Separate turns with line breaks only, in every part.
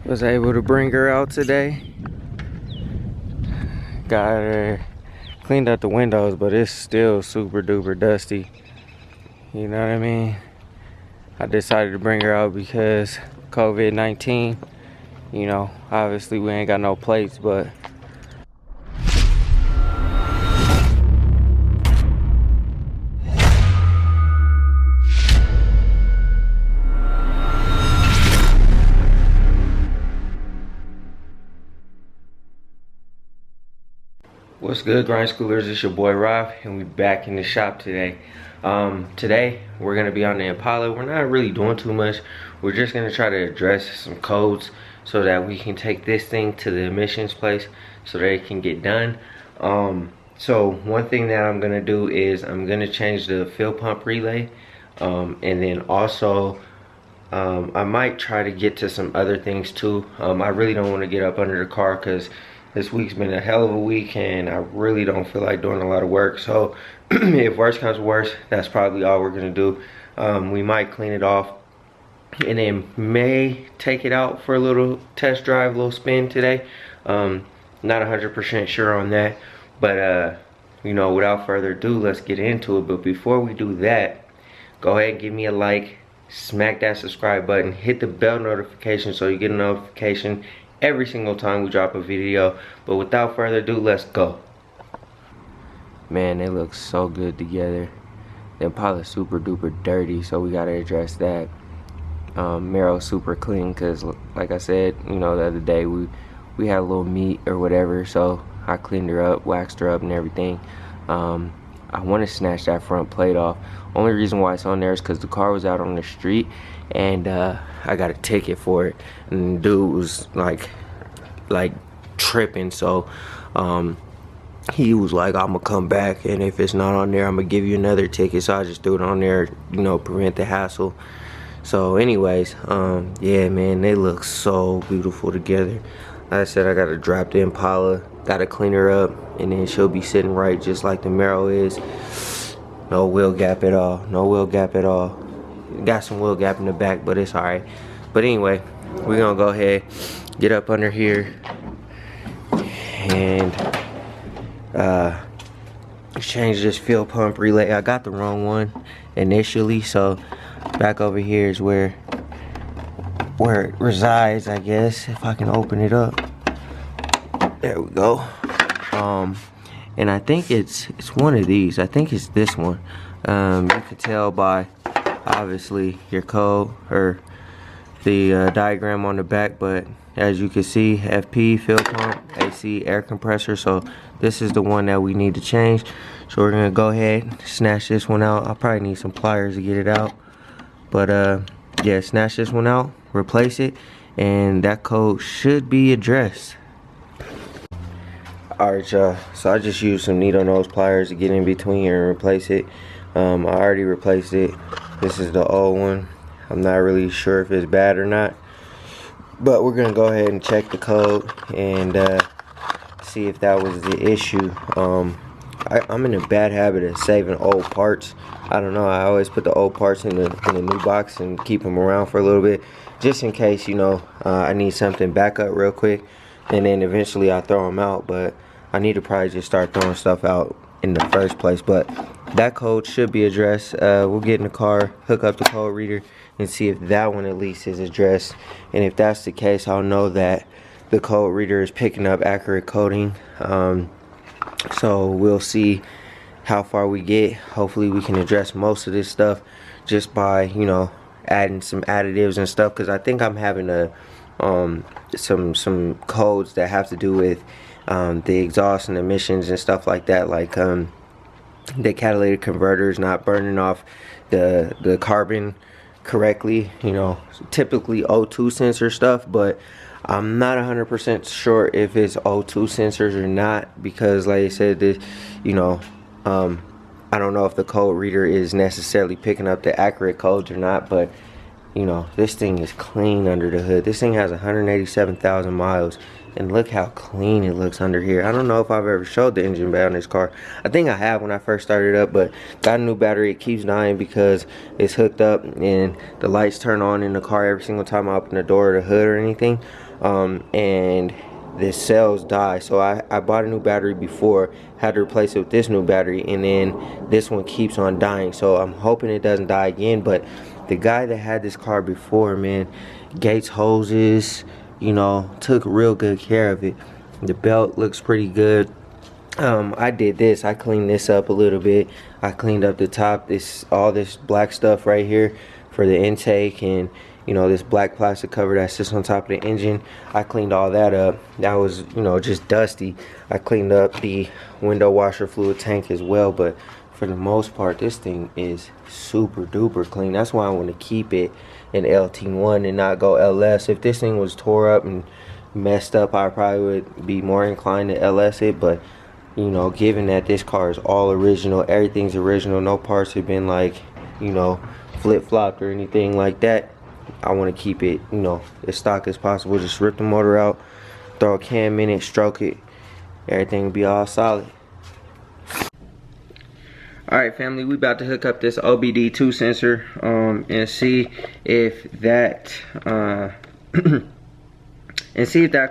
Was able to bring her out today. Got her cleaned up the windows, but it's still super duper dusty. You know what I mean? I decided to bring her out because COVID-19, you know, obviously we ain't got no plates, but what's good, grind schoolers? It's your boy Rob, and we back in the shop today. Today we're gonna be on the Impala. We're not really doing too much. We're just gonna try to address some codes so that we can take this thing to the emissions place so that it can get done. So one thing that I'm gonna do is I'm gonna change the fuel pump relay, and then also I might try to get to some other things too. I really don't want to get up under the car because this week's been a hell of a week and I really don't feel like doing a lot of work. So if worse comes to worse, that's probably all we're gonna do. We might clean it off and then may take it out for a little test drive, little spin today. Not 100% sure on that, but you know, without further ado, let's get into it. But before we do that, go ahead and give me a like, smack that subscribe button, hit the bell notification so you get a notification every single time we drop a video. But without further ado, let's go. Man, they look so good together. The Impala's super duper dirty, so we gotta address that. Maro's super clean because, like I said, you know, the other day we had a little meat or whatever, so I cleaned her up, waxed her up and everything. I want to snatch that front plate off. Only reason why it's on there is because the car was out on the street and I got a ticket for it, and the dude was like tripping, so he was like, I'm gonna come back, and if it's not on there, I'm gonna give you another ticket. So I just threw it on there, you know, prevent the hassle. So anyways, yeah, man, they look so beautiful together. Like I said, I gotta drop the Impala, gotta clean her up, and then she'll be sitting right just like the Camaro is. No wheel gap at all, no wheel gap at all. Got some wheel gap in the back, but it's alright. But anyway, we're gonna go ahead, get up under here, and change this fuel pump relay. I got the wrong one initially, so back over here is where it resides, I guess, if I can open it up. There we go. And I think it's one of these. I think it's this one. You can tell by obviously your code or the diagram on the back, but as you can see, FP, fuel pump, AC, air compressor. So this is the one that we need to change. So we're gonna go ahead, snatch this one out. I'll probably need some pliers to get it out, but yeah, snatch this one out, replace it, and that code should be addressed. Alright, y'all, so I just used some needle nose pliers to get in between here and replace it. I already replaced it. This is the old one. I'm not really sure if it's bad or not, but we're gonna go ahead and check the code and see if that was the issue. I'm in a bad habit of saving old parts. I don't know, I always put the old parts in the new box and keep them around for a little bit, just in case, you know, I need something back up real quick, and then eventually I throw them out. But I need to probably just start throwing stuff out in the first place. But that code should be addressed. We'll get in the car, hook up the code reader, and see if that one at least is addressed. And if that's the case, I'll know that the code reader is picking up accurate coding. So we'll see how far we get. Hopefully we can address most of this stuff just by, you know, adding some additives and stuff, because I think I'm having some codes that have to do with the exhaust and emissions and stuff like that, like the catalytic converters not burning off the carbon correctly, you know, typically O2 sensor stuff. But I'm not 100% sure if it's O2 sensors or not, because like I said, this, you know, I don't know if the code reader is necessarily picking up the accurate codes or not. But you know, this thing is clean under the hood. This thing has 187,000 miles. And look how clean it looks under here. I don't know if I've ever showed the engine bay on this car. I think I have when I first started up, but got a new battery. It keeps dying because it's hooked up and the lights turn on in the car every single time I open the door or the hood or anything. And the cells die. So I bought a new battery before, had to replace it with this new battery, and then this one keeps on dying. So I'm hoping it doesn't die again. But the guy that had this car before, man, Gates hoses, you know, took real good care of it. The belt looks pretty good. I did this. I cleaned this up a little bit. I cleaned up the top, all this black stuff right here for the intake, and you know, this black plastic cover that sits on top of the engine. I cleaned all that up. That was, you know, just dusty. I cleaned up the window washer fluid tank as well, but for the most part, this thing is super duper clean. That's why I want to keep it in LT1 and not go LS. If this thing was tore up and messed up, I probably would be more inclined to LS it, but you know, given that this car is all original, everything's original, no parts have been like, you know, flip-flopped or anything like that, I want to keep it, you know, as stock as possible. Just rip the motor out, throw a cam in it, stroke it, everything will be all solid. Alright family, we about to hook up this OBD2 sensor and see if that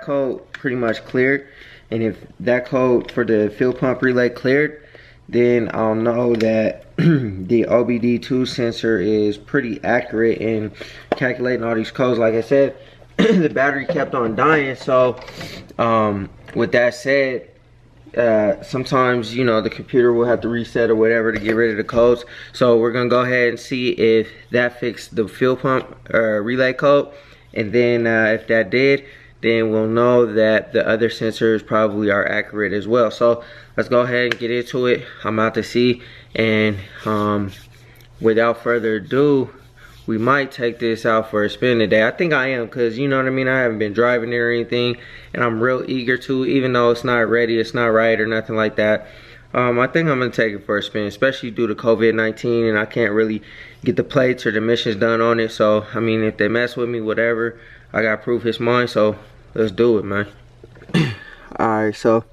code pretty much cleared. And if that code for the fuel pump relay cleared, then I'll know that the OBD2 sensor is pretty accurate in calculating all these codes. Like I said, the battery kept on dying, so with that said, sometimes, you know, the computer will have to reset or whatever to get rid of the codes. So we're gonna go ahead and see if that fixed the fuel pump relay code, and then if that did, then we'll know that the other sensors probably are accurate as well. So let's go ahead and get into it. I'm out to see, and without further ado, we might take this out for a spin today. I think I am, because you know what I mean, I haven't been driving it or anything, and I'm real eager to, even though it's not ready, it's not right or nothing like that. I think I'm gonna take it for a spin, especially due to COVID-19, and I can't really get the plates or the emissions done on it. So I mean, if they mess with me, whatever, I got proof it's mine, so let's do it, man. Alright, so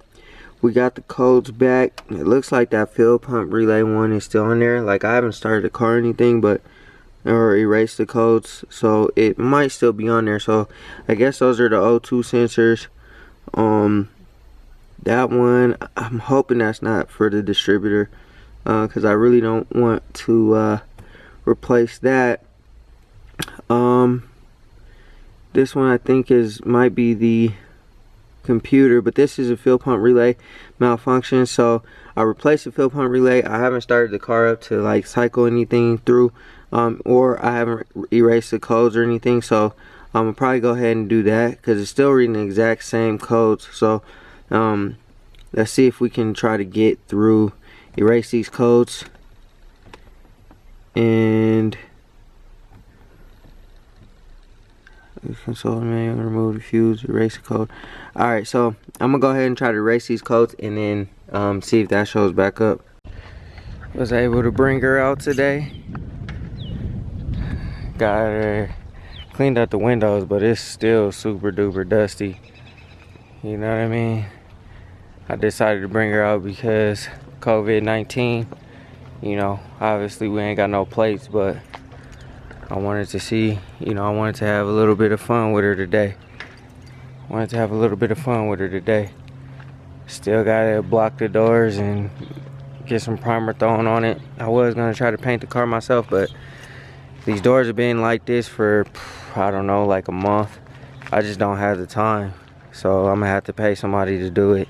we got the codes back. It looks like that fuel pump relay one is still in there. Like, I haven't started the car or anything, but or erased the codes, so it might still be on there. So I guess those are the O2 sensors. That one, I'm hoping that's not for the distributor, because I really don't want to replace that. This one I think might be the computer, but this is a fuel pump relay malfunction. So I replaced the fuel pump relay. I haven't started the car up to like cycle anything through, or I haven't erased the codes or anything. So I'm gonna probably go ahead and do that, because it's still reading the exact same codes. So let's see if we can try to get through, erase these codes, and console manual, remove the fuse, erase the code. Alright, so I'm gonna go ahead and try to erase these codes, and then see if that shows back up. Was able to bring her out today. Got her cleaned out the windows, but it's still super duper dusty. You know what I mean? I decided to bring her out because COVID-19. You know, obviously we ain't got no plates, but I wanted to see, you know, I wanted to have a little bit of fun with her today. Still gotta block the doors and get some primer thrown on it. I was gonna try to paint the car myself, but these doors have been like this for, I don't know, like a month. I just don't have the time. So I'm gonna have to pay somebody to do it.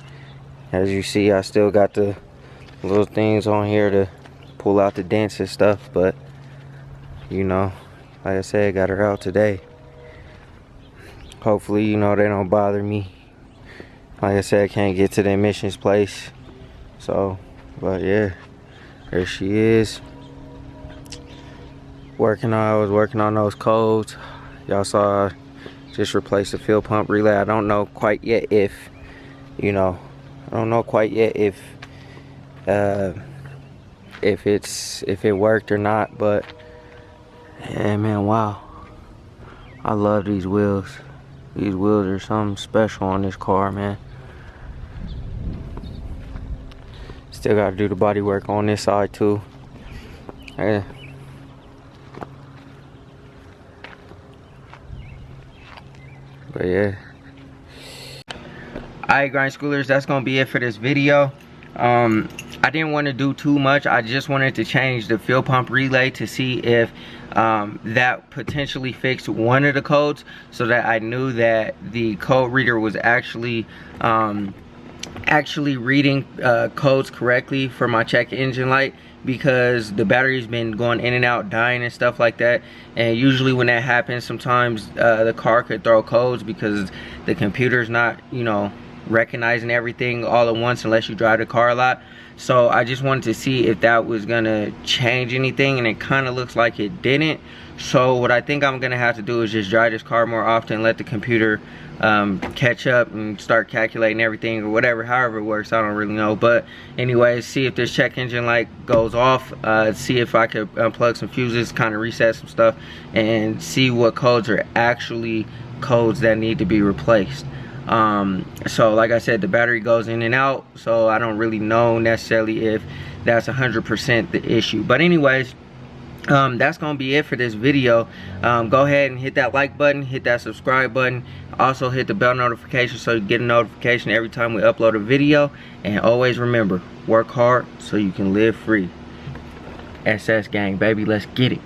As you see, I still got the little things on here to pull out the dents and stuff, but you know, like I said, got her out today. Hopefully, you know, they don't bother me. Like I said, I can't get to the emissions place. So, but yeah, there she is. I was working on those codes. Y'all saw, just replaced the fuel pump relay. I don't know quite yet if, you know, if it worked or not, but yeah, man, wow. I love these wheels. These wheels are something special on this car, man. Still gotta do the body work on this side too. Yeah. But yeah. Alright, grind schoolers, that's gonna be it for this video. I didn't want to do too much. I just wanted to change the fuel pump relay to see if that potentially fixed one of the codes, so that I knew that the code reader was actually reading codes correctly for my check engine light, because the battery's been going in and out, dying and stuff like that. And usually when that happens, sometimes the car could throw codes because the computer's not, you know, recognizing everything all at once unless you drive the car a lot. So I just wanted to see if that was gonna change anything, and it kind of looks like it didn't. So what I think I'm gonna have to do is just drive this car more often, let the computer catch up and start calculating everything or whatever, however it works. I don't really know. But anyways, see if this check engine light goes off, see if I could unplug some fuses, kind of reset some stuff, and see what codes are actually codes that need to be replaced. So like I said, the battery goes in and out, so I don't really know necessarily if that's 100% the issue. But anyways, that's gonna be it for this video. Go ahead and hit that like button, hit that subscribe button, also hit the bell notification so you get a notification every time we upload a video. And always remember, work hard so you can live free. SS gang, baby, let's get it.